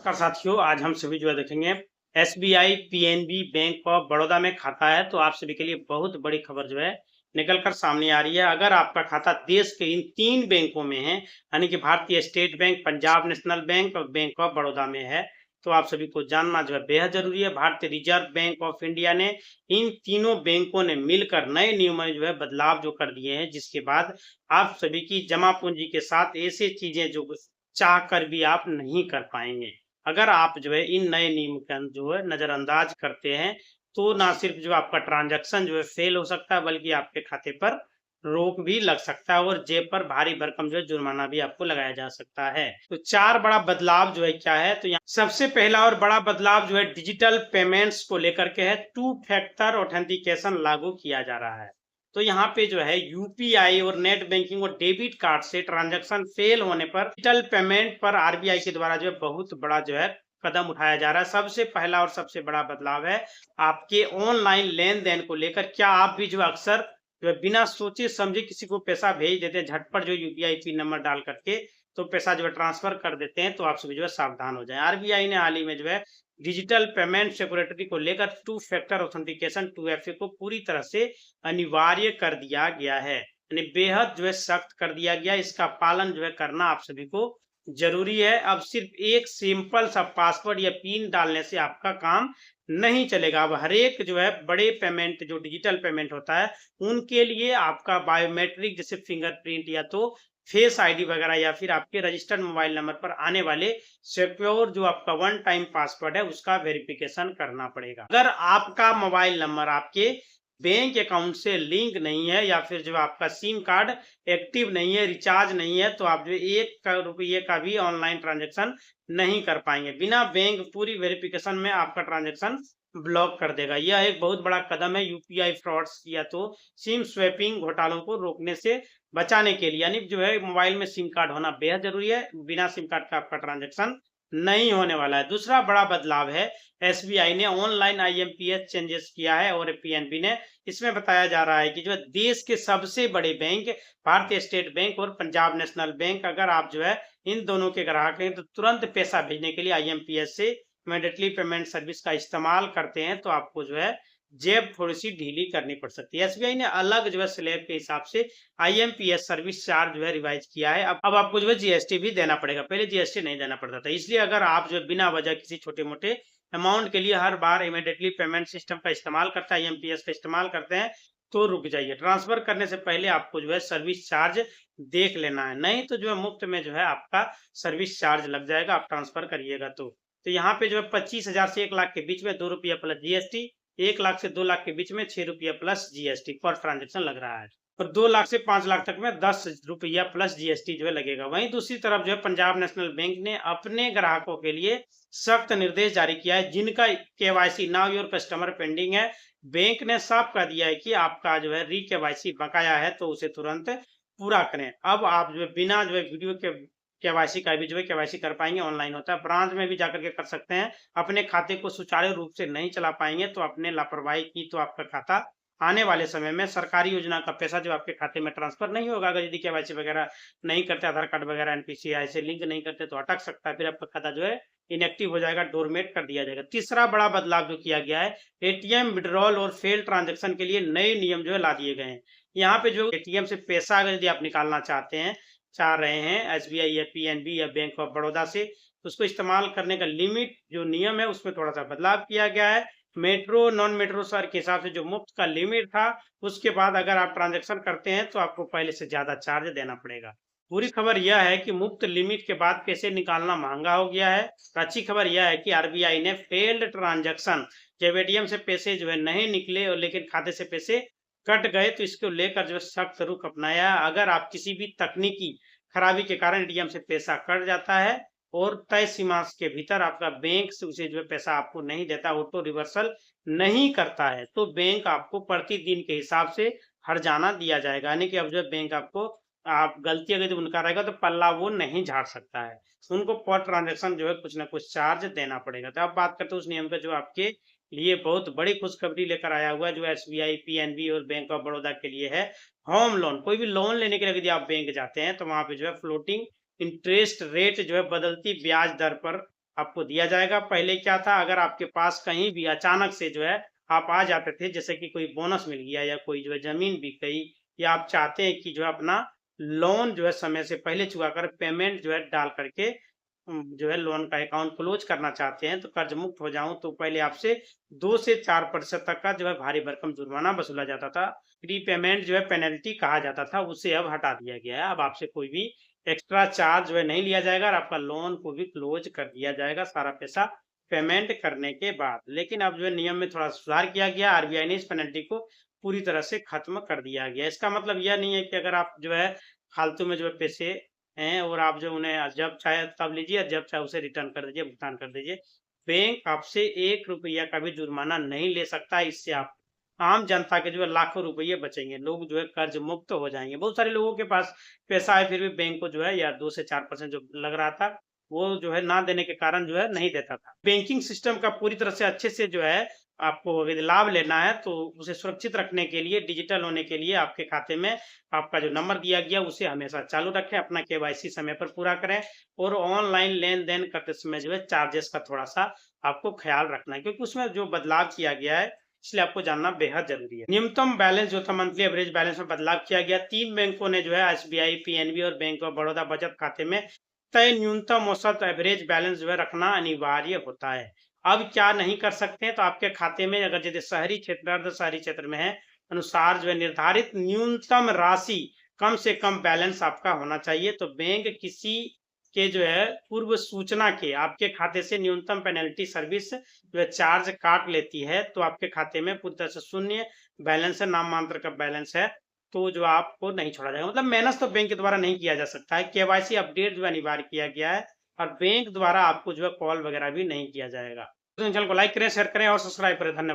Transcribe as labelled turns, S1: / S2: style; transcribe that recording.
S1: नमस्कार साथियों, आज हम सभी जो है देखेंगे SBI PNB bank of Baroda में खाता है। तो आप सभी के लिए बहुत बड़ी खबर जो है निकल कर सामने आ रही है। अगर आपका खाता देश के इन 3 बैंकों में है, यानी कि भारतीय state bank, Punjab national bank और बैंक ऑफ बड़ौदा में है, तो आप सभी को जानना जो है बेहद जरूरी है। भारतीय रिजर्व बैंक ऑफ इंडिया ने इन तीनों बैंकों ने मिलकर नए नियमों में जो है बदलाव जो कर दिए हैं, जिसके बाद आप सभी की जमा पूंजी के साथ ऐसी चीजें जो चाह कर भी आप नहीं कर पाएंगे। अगर आप जो है इन नए नियम का जो है नजरअंदाज करते हैं, तो ना सिर्फ जो आपका ट्रांजैक्शन जो है फेल हो सकता है, बल्कि आपके खाते पर रोक भी लग सकता है और जेब पर भारी भरकम जो है जुर्माना भी आपको लगाया जा सकता है। तो 4 बड़ा बदलाव जो है क्या है, तो यहाँ सबसे पहला और बड़ा बदलाव जो है डिजिटल पेमेंट्स को लेकर के है। 2 फैक्टर ऑथेंटिकेशन लागू किया जा रहा है। तो यहाँ पे जो है यूपीआई और नेट बैंकिंग और डेबिट कार्ड से ट्रांजैक्शन फेल होने पर डिजिटल पेमेंट पर आरबीआई के द्वारा जो है बहुत बड़ा जो है कदम उठाया जा रहा है। सबसे पहला और सबसे बड़ा बदलाव है आपके ऑनलाइन लेन देन को लेकर। क्या आप भी जो अक्सर जो है बिना सोचे समझे किसी को पैसा भेज देते हैं, झटपट जो यूपीआई पिन नंबर डाल करके तो पैसा जो है ट्रांसफर कर देते हैं, तो आप सभी जो है सावधान हो जाएं। आरबीआई ने हाल ही में जो है डिजिटल पेमेंट सिक्योरिटी को लेकर 2 फैक्टर ऑथेंटिकेशन 2FA को पूरी तरह से अनिवार्य कर दिया गया है, यानी बेहद जो है सख्त कर दिया गया। इसका पालन जो है करना आप सभी को जरूरी है। अब सिर्फ एक सिंपल सा पासवर्ड या पिन डालने से आपका काम नहीं चलेगा। अब हर एक जो है बड़े पेमेंट जो डिजिटल पेमेंट होता है, उनके लिए आपका बायोमेट्रिक जैसे फिंगरप्रिंट या तो फेस आईडी वगैरह या फिर आपके रजिस्टर्ड मोबाइल नंबर पर आने वाले सिक्योर जो आपका वन टाइम पासवर्ड है उसका वेरिफिकेशन करना पड़ेगा। अगर आपका मोबाइल नंबर आपके बैंक अकाउंट से लिंक नहीं है या फिर जो आपका सिम कार्ड एक्टिव नहीं है, रिचार्ज नहीं है, तो आप जो 1 रुपये का भी ऑनलाइन ट्रांजेक्शन नहीं कर पाएंगे। बिना बैंक पूरी वेरिफिकेशन में आपका ट्रांजेक्शन ब्लॉक कर देगा। यह एक बहुत बड़ा कदम है यूपीआई फ्रॉड्स या तो सिम स्वैपिंग घोटालों को रोकने से बचाने के लिए, यानी जो है मोबाइल में सिम कार्ड होना बेहद जरूरी है। बिना सिम कार्ड का आपका ट्रांजेक्शन नहीं होने वाला है। दूसरा बड़ा बदलाव है एसबीआई ने ऑनलाइन आईएमपीएस चेंजेस किया है और पीएनबी ने। इसमें बताया जा रहा है कि जो है देश के सबसे बड़े बैंक भारतीय स्टेट बैंक और पंजाब नेशनल बैंक, अगर आप जो है इन दोनों के ग्राहक हैं तो तुरंत पैसा भेजने के लिए आईएमपीएस से इमीडिएटली पेमेंट सर्विस का इस्तेमाल करते हैं, तो आपको जो है जेब थोड़ी सी ढीली करनी पड़ सकती है। एसबीआई ने अलग जो है स्लैब के हिसाब से आईएमपीएस सर्विस चार्ज जो है रिवाइज किया है। अब आपको जो है जीएसटी भी देना पड़ेगा, पहले जीएसटी नहीं देना पड़ता था। इसलिए अगर आप जो है बिना वजह किसी छोटे मोटे अमाउंट के लिए हर बार इमीडिएटली पेमेंट सिस्टम का इस्तेमाल करते हैं, आईएमपीएस का इस्तेमाल करते हैं, तो रुक जाइए। ट्रांसफर करने से पहले आपको जो है सर्विस चार्ज देख लेना है, नहीं तो जो है मुफ्त में जो है आपका सर्विस चार्ज लग जाएगा आप ट्रांसफर करिएगा तो यहाँ पे जो है 25,000 से 1 लाख के बीच में 2 रुपया प्लस जीएसटी, 1 लाख से 2 लाख के बीच में 6 रुपया प्लस जीएसटी पर ट्रांजेक्शन लग रहा है, और 2 लाख से 5 लाख तक में 10 रुपया प्लस जीएसटी जो है लगेगा। वहीं दूसरी तरफ जो है पंजाब नेशनल बैंक ने अपने ग्राहकों के लिए सख्त निर्देश जारी किया है, जिनका KYC now your customer pending है। बैंक ने साफ कर दिया है कि आपका जो है री केवाईसी बकाया है तो उसे तुरंत पूरा करें। अब आप जो है बिना जो है वीडियो के केवाईसी का भी जो है केवाईसी कर पाएंगे, ऑनलाइन होता है, ब्रांच में भी जाकर के कर सकते हैं। अपने खाते को सुचारू रूप से नहीं चला पाएंगे तो अपने लापरवाही की तो आपका खाता आने वाले समय में सरकारी योजना का पैसा जो आपके खाते में ट्रांसफर नहीं होगा। अगर यदि केवाईसी वगैरह नहीं करते, आधार कार्ड वगैरह एनपीसीआई से लिंक नहीं करते, तो अटक सकता है, फिर आपका खाता जो है इनएक्टिव हो जाएगा, डोरमेट कर दिया जाएगा। तीसरा बड़ा बदलाव जो किया गया है, एटीएम विड्रॉल और फेल ट्रांजेक्शन के लिए नए नियम जो है ला दिए गए हैं। यहाँ पे जो एटीएम से पैसा अगर यदि आप निकालना चाह रहे हैं एसबीआई या पीएनबी या बैंक ऑफ बड़ौदा से, तो उसको इस्तेमाल करने का लिमिट जो नियम है उसमें थोड़ा सा बदलाव किया गया है। मेट्रो नॉन मेट्रो शहर के हिसाब से जो मुफ्त का लिमिट था, उसके बाद अगर आप ट्रांजैक्शन करते हैं तो आपको पहले से ज्यादा चार्ज देना पड़ेगा। बुरी खबर यह है कि मुफ्त लिमिट के बाद पैसे निकालना महंगा हो गया है। अच्छी खबर यह है कि आरबीआई ने फेल्ड ट्रांजैक्शन, जब एटीएम से पैसे जो है नहीं निकले और लेकिन खाते से पैसे कट गए, तो इसको लेकर जो है सख्त रुख अपनाया। अगर आप किसी भी तकनीकी खराबी के कारण एटीएम से पैसा कट जाता है और तय सीमा के भीतर आपका बैंक से उसे जो है पैसा आपको नहीं देता, ऑटो रिवर्सल नहीं करता है, तो बैंक आपको प्रतिदिन के हिसाब से हर्जाना दिया जाएगा। यानी कि अब जो है बैंक आपको, आप गलती अगर उनका रहेगा तो पल्ला वो नहीं झाड़ सकता है, उनको पर ट्रांजेक्शन जो है कुछ ना कुछ चार्ज देना पड़ेगा। तो अब बात करते हैं उस नियम का जो आपके लिए बहुत बड़ी खुशखबरी लेकर आया हुआ है, जो एसबीआई पीएनबी और बैंक ऑफ बड़ौदा के लिए है। होम लोन, कोई भी लोन लेने के लिए यदि आप बैंक जाते हैं तो वहां पे जो है फ्लोटिंग इंटरेस्ट रेट जो है बदलती ब्याज दर पर आपको दिया जाएगा। पहले क्या था, अगर आपके पास कहीं भी अचानक से जो है आप आ जाते थे, जैसे कि कोई बोनस मिल गया या कोई जो है ज़मीन बिक गई, या आप चाहते हैं कि जो है अपना लोन जो है समय से पहले चुका कर पेमेंट जो है डाल करके जो है लोन का अकाउंट क्लोज करना चाहते हैं, तो कर्ज मुक्त हो जाऊं, तो पहले आपसे 2 से 4% तक का जो है भारी भरकम जुर्माना वसूला जाता था। प्री पेमेंट जो है पेनल्टी कहा जाता था, उसे अब हटा दिया गया है। अब आपसे कोई भी एक्स्ट्रा चार्ज जो है नहीं लिया जाएगा और आपका लोन को भी क्लोज कर दिया जाएगा सारा पैसा पेमेंट करने के बाद। लेकिन अब जो है नियम में थोड़ा सुधार किया गया, आरबीआई ने इस पेनल्टी को पूरी तरह से खत्म कर दिया गया। इसका मतलब यह नहीं है कि अगर आप जो है फालतू में जो है पैसे हैं और आप जो उन्हें जब चाहे तब लीजिए, जब चाहे उसे रिटर्न कर दीजिए, भुगतान कर दीजिए। बैंक आपसे 1 रुपया का भी जुर्माना नहीं ले सकता। इससे आप आम जनता के जो है लाखों रुपये बचेंगे, लोग जो है कर्ज मुक्त हो जाएंगे। बहुत सारे लोगों के पास पैसा है, फिर भी बैंक को जो है या 2 से 4% जो लग रहा था, वो जो है ना देने के कारण जो है नहीं देता था। बैंकिंग सिस्टम का पूरी तरह से अच्छे से जो है आपको यदि लाभ लेना है, तो उसे सुरक्षित रखने के लिए, डिजिटल होने के लिए आपके खाते में आपका जो नंबर दिया गया उसे हमेशा चालू रखें, अपना केवाईसी समय पर पूरा करें और ऑनलाइन लेन-देन करते समय जो है चार्जेस का थोड़ा-सा आपको ख्याल रखना है, क्योंकि उसमें जो बदलाव किया गया है, इसलिए आपको जानना बेहद जरूरी है। न्यूनतम बैलेंस जो था, मंथली एवरेज बैलेंस में बदलाव किया गया। 3 बैंकों ने जो है एसबीआई, पीएनबी और बैंक ऑफ बड़ौदा बचत खाते में तय न्यूनतम औसत एवरेज बैलेंस जो है रखना अनिवार्य होता है। अब क्या नहीं कर सकते हैं, तो आपके खाते में अगर यदि शहरी क्षेत्र, अर्ध शहरी क्षेत्र में है, अनुसार जो है निर्धारित न्यूनतम राशि कम से कम बैलेंस आपका होना चाहिए। तो बैंक किसी के जो है पूर्व सूचना के आपके खाते से न्यूनतम पेनल्टी सर्विस जो है चार्ज काट लेती है, तो आपके खाते में पूरी तरह से शून्य बैलेंस है, नाम मात्र का बैलेंस है, तो जो आपको नहीं छोड़ा जाएगा। मतलब मेहनत तो बैंक के द्वारा नहीं किया जा सकता है। केवाईसी अपडेट जो है अनिवार्य किया गया है और बैंक द्वारा आपको जो है कॉल वगैरह भी नहीं किया जाएगा। तो चैनल को लाइक करें, शेयर करें और सब्सक्राइब करें। धन्यवाद।